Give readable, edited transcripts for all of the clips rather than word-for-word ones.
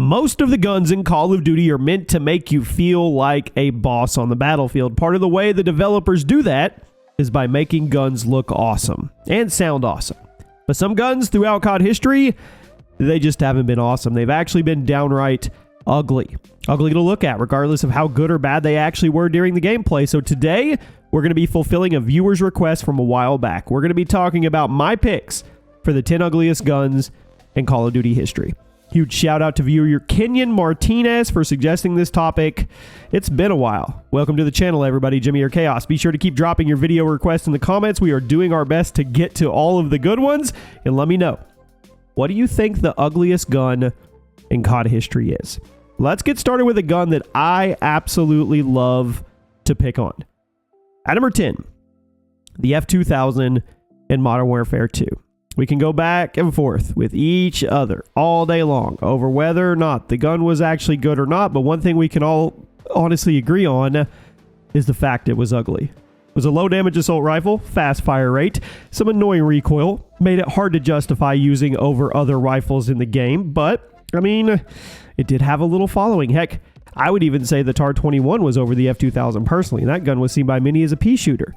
Most of the guns in Call of Duty are meant to make you feel like a boss on the battlefield. Part of the way the developers do that is by making guns look awesome and sound awesome. But some guns throughout COD history, they just haven't been awesome. They've actually been downright ugly. Ugly to look at, regardless of how good or bad they actually were during the gameplay. So today, we're going to be fulfilling a viewer's request from a while back. We're going to be talking about my picks for the 10 ugliest guns in Call of Duty history. Huge shout out to viewer Kenyon Martinez for suggesting this topic. It's been a while. Welcome to the channel, everybody. Jimmy or Chaos. Be sure to keep dropping your video requests in the comments. We are doing our best to get to all of the good ones. And let me know, what do you think the ugliest gun in COD history is? Let's get started with a gun that I absolutely love to pick on. At number 10, the F2000 in Modern Warfare 2. We can go back and forth with each other all day long over whether or not the gun was actually good or not, but one thing we can all honestly agree on is the fact it was ugly. It was a low damage assault rifle, fast fire rate, some annoying recoil, made it hard to justify using over other rifles in the game, but I mean, it did have a little following. Heck, I would even say the TAR-21 was over the F2000 personally, and that gun was seen by many as a pea shooter.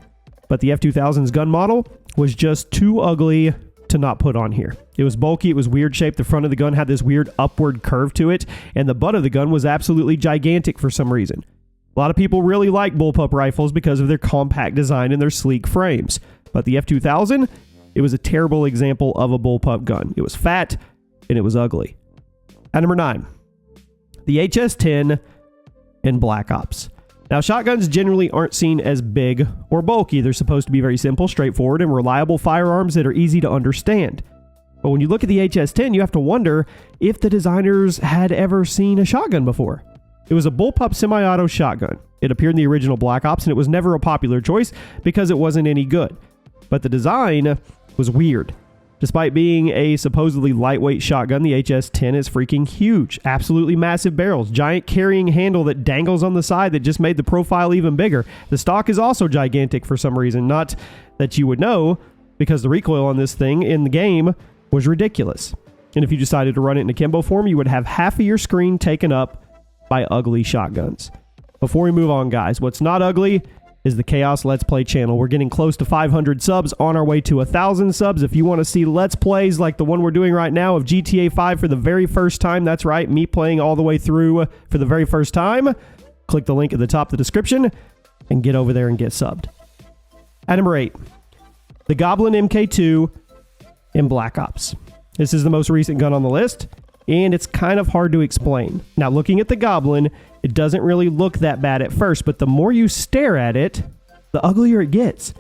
But the F2000's gun model was just too ugly to not put on here. It was bulky, it was weird shaped, the front of the gun had this weird upward curve to it, and the butt of the gun was absolutely gigantic for some reason. A lot of people really like bullpup rifles because of their compact design and their sleek frames. But the F2000, it was a terrible example of a bullpup gun. It was fat, and it was ugly. At number 9, the HS-10 in Black Ops. Now, shotguns generally aren't seen as big or bulky. They're supposed to be very simple, straightforward, and reliable firearms that are easy to understand. But when you look at the HS-10, you have to wonder if the designers had ever seen a shotgun before. It was a bullpup semi-auto shotgun. It appeared in the original Black Ops, and it was never a popular choice because it wasn't any good. But the design was weird. Despite being a supposedly lightweight shotgun, the HS-10 is freaking huge. Absolutely massive barrels, giant carrying handle that dangles on the side that just made the profile even bigger. The stock is also gigantic for some reason, not that you would know, because the recoil on this thing in the game was ridiculous. And if you decided to run it in akimbo form, you would have half of your screen taken up by ugly shotguns. Before we move on, guys, what's not ugly is the Chaos Let's Play channel. We're getting close to 500 subs, on our way to 1,000 subs. If you want to see Let's Plays like the one we're doing right now of GTA 5 for the very first time, that's right, me playing all the way through for the very first time, click the link at the top of the description and get over there and get subbed. At number 8, the Goblin MK2 in Black Ops. This is the most recent gun on the list, and it's kind of hard to explain. Now, looking at the Goblin, it doesn't really look that bad at first, but the more you stare at it, the uglier it gets.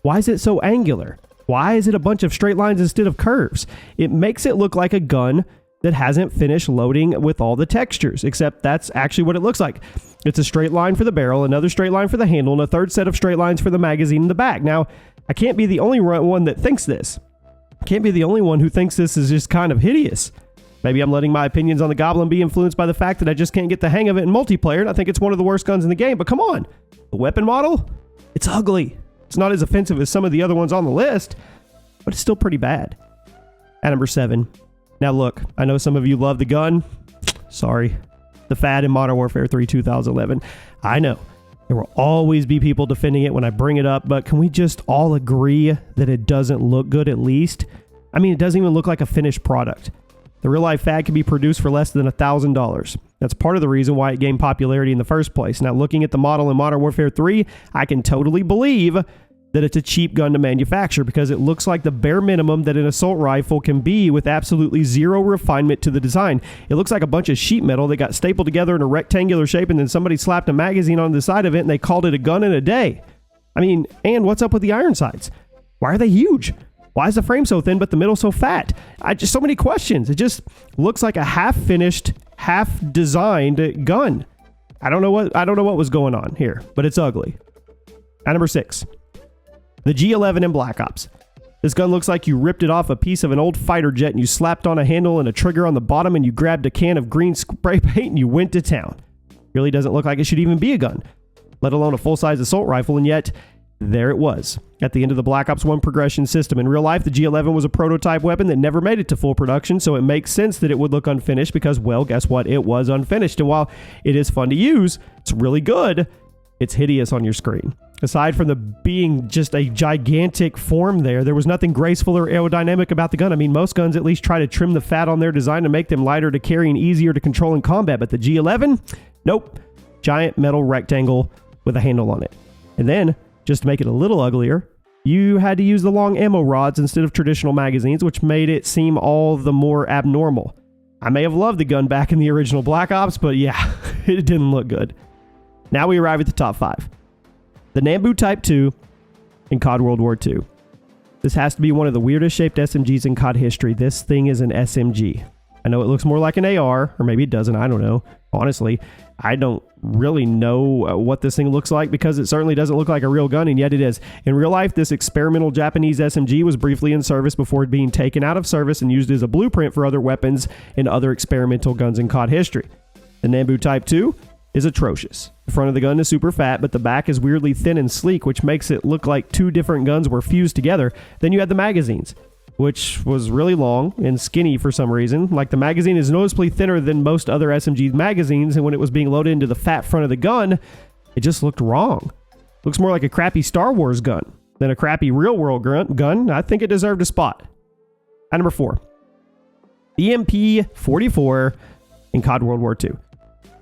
Why is it so angular? Why is it a bunch of straight lines instead of curves? It makes it look like a gun that hasn't finished loading with all the textures, except that's actually what it looks like. It's a straight line for the barrel, another straight line for the handle, and a third set of straight lines for the magazine in the back. Now, I can't be the only one that thinks this. I can't be the only one who thinks this is just kind of hideous. Maybe I'm letting my opinions on the Goblin be influenced by the fact that I just can't get the hang of it in multiplayer, and I think it's one of the worst guns in the game. But come on, the weapon model, it's ugly. It's not as offensive as some of the other ones on the list, but it's still pretty bad. At number 7. Now look, I know some of you love the gun. Sorry. The fad in Modern Warfare 3 2011. I know. There will always be people defending it when I bring it up, but can we just all agree that it doesn't look good at least? I mean, it doesn't even look like a finished product. The real-life fad can be produced for less than $1,000. That's part of the reason why it gained popularity in the first place. Now, looking at the model in Modern Warfare 3, I can totally believe that it's a cheap gun to manufacture because it looks like the bare minimum that an assault rifle can be with absolutely zero refinement to the design. It looks like a bunch of sheet metal that got stapled together in a rectangular shape, and then somebody slapped a magazine on the side of it, and they called it a gun in a day. I mean, and what's up with the iron sights? Why are they huge? Why is the frame so thin but the middle so fat? Just so many questions. It just looks like a half-finished, half-designed gun. I don't know what was going on here, but it's ugly. At number 6, the G11 in Black Ops. This gun looks like you ripped it off a piece of an old fighter jet and you slapped on a handle and a trigger on the bottom and you grabbed a can of green spray paint and you went to town. Really doesn't look like it should even be a gun, let alone a full-size assault rifle, and yet there it was, at the end of the Black Ops 1 progression system. In real life, the G11 was a prototype weapon that never made it to full production, so it makes sense that it would look unfinished because, well, guess what? It was unfinished. And while it is fun to use, it's really good, it's hideous on your screen. Aside from the being just a gigantic form there was nothing graceful or aerodynamic about the gun. I mean, most guns at least try to trim the fat on their design to make them lighter to carry and easier to control in combat, but the G11, nope. Giant metal rectangle with a handle on it. And then, just to make it a little uglier, you had to use the long ammo rods instead of traditional magazines, which made it seem all the more abnormal. I may have loved the gun back in the original Black Ops, but yeah, it didn't look good. Now we arrive at the top 5. The Nambo Type 2 in COD World War II. This has to be one of the weirdest shaped SMGs in COD history. This thing is an SMG. I know it looks more like an AR, or maybe it doesn't, I don't know. Honestly, I don't really know what this thing looks like because it certainly doesn't look like a real gun, and yet it is. In real life, this experimental Japanese SMG was briefly in service before being taken out of service and used as a blueprint for other weapons and other experimental guns in COD history. The Nambo Type 2 is atrocious. The front of the gun is super fat, but the back is weirdly thin and sleek, which makes it look like two different guns were fused together. Then you had the magazines, which was really long and skinny for some reason. Like, the magazine is noticeably thinner than most other SMG magazines, and when it was being loaded into the fat front of the gun, it just looked wrong. Looks more like a crappy Star Wars gun than a crappy real-world gun. I think it deserved a spot. At number 4, the MP44 in COD World War II.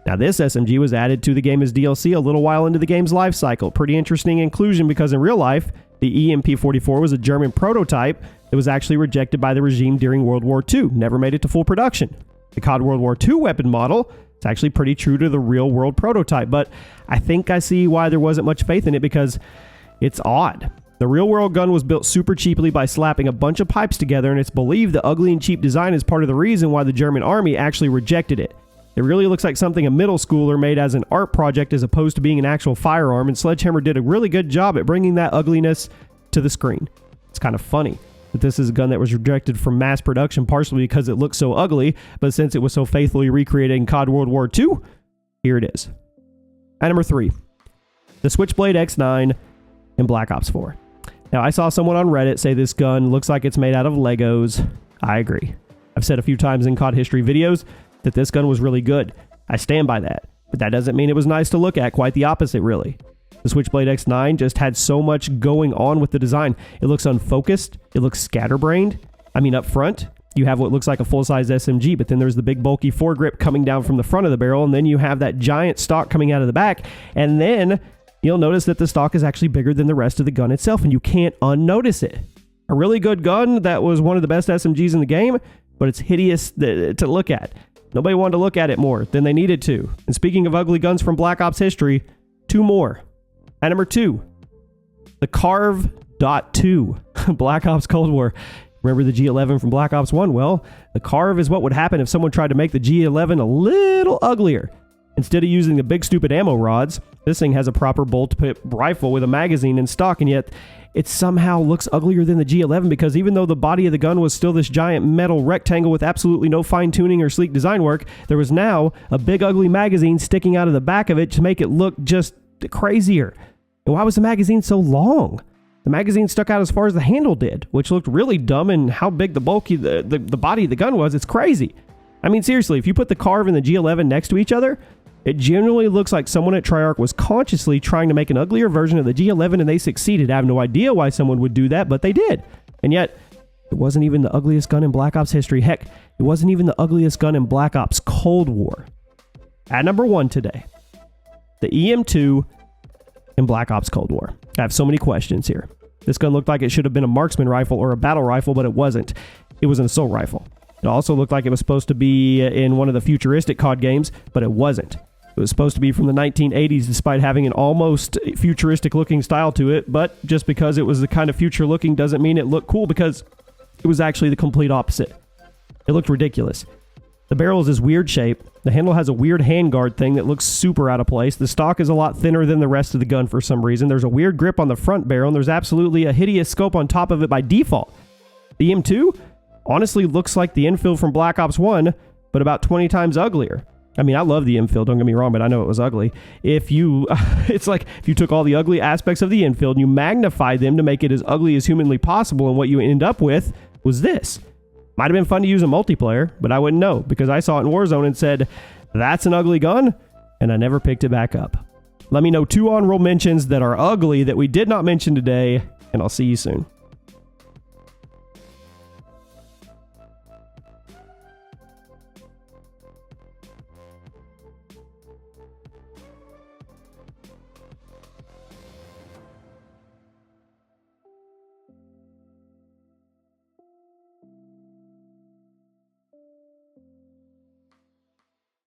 Now, this SMG was added to the game as DLC a little while into the game's life cycle. Pretty interesting inclusion because in real life, the EMP-44 was a German prototype that was actually rejected by the regime during World War II. Never made it to full production. The COD World War II weapon model is actually pretty true to the real-world prototype, but I think I see why there wasn't much faith in it because it's odd. The real-world gun was built super cheaply by slapping a bunch of pipes together, and it's believed the ugly and cheap design is part of the reason why the German army actually rejected it. It really looks like something a middle schooler made as an art project as opposed to being an actual firearm, and Sledgehammer did a really good job at bringing that ugliness to the screen. It's kind of funny that this is a gun that was rejected from mass production partially because it looks so ugly, but since it was so faithfully recreated in COD World War II, here it is. At number 3, the Switchblade X9 in Black Ops 4. Now, I saw someone on Reddit say this gun looks like it's made out of Legos. I agree. I've said a few times in COD history videos that this gun was really good. I stand by that. But that doesn't mean it was nice to look at. Quite the opposite, really. The Switchblade X9 just had so much going on with the design. It looks unfocused. It looks scatterbrained. I mean, up front, you have what looks like a full-size SMG, but then there's the big bulky foregrip coming down from the front of the barrel, and then you have that giant stock coming out of the back, and then you'll notice that the stock is actually bigger than the rest of the gun itself, and you can't unnotice it. A really good gun that was one of the best SMGs in the game, but it's hideous to look at. Nobody wanted to look at it more than they needed to. And speaking of ugly guns from Black Ops history, 2 more. At number 2, the Carve .2, Black Ops Cold War. Remember the G11 from Black Ops 1? Well, the Carve is what would happen if someone tried to make the G11 a little uglier. Instead of using the big stupid ammo rods, this thing has a proper bolt-tip rifle with a magazine in stock, and yet it somehow looks uglier than the G11 because even though the body of the gun was still this giant metal rectangle with absolutely no fine-tuning or sleek design work, there was now a big ugly magazine sticking out of the back of it to make it look just crazier. And why was the magazine so long? The magazine stuck out as far as the handle did, which looked really dumb, and how big the bulky the body of the gun was, it's crazy. I mean, seriously, if you put the Carve and the G11 next to each other, it generally looks like someone at Treyarch was consciously trying to make an uglier version of the G11 and they succeeded. I have no idea why someone would do that, but they did. And yet, it wasn't even the ugliest gun in Black Ops history. Heck, it wasn't even the ugliest gun in Black Ops Cold War. At number 1 today, the EM2 in Black Ops Cold War. I have so many questions here. This gun looked like it should have been a marksman rifle or a battle rifle, but it wasn't. It was an assault rifle. It also looked like it was supposed to be in one of the futuristic COD games, but it wasn't. It was supposed to be from the 1980s despite having an almost futuristic looking style to it, but just because it was the kind of future looking doesn't mean it looked cool because it was actually the complete opposite. It looked ridiculous. The barrel is this weird shape. The handle has a weird handguard thing that looks super out of place. The stock is a lot thinner than the rest of the gun for some reason. There's a weird grip on the front barrel, and there's absolutely a hideous scope on top of it by default. The M2 honestly looks like the infill from Black Ops 1, but about 20 times uglier. I mean, I love the infield, don't get me wrong, but I know it was ugly. If you, it's like if you took all the ugly aspects of the infield and you magnified them to make it as ugly as humanly possible, and what you end up with was this. Might have been fun to use in multiplayer, but I wouldn't know because I saw it in Warzone and said, that's an ugly gun, and I never picked it back up. Let me know 2 honorable mentions that are ugly that we did not mention today, and I'll see you soon.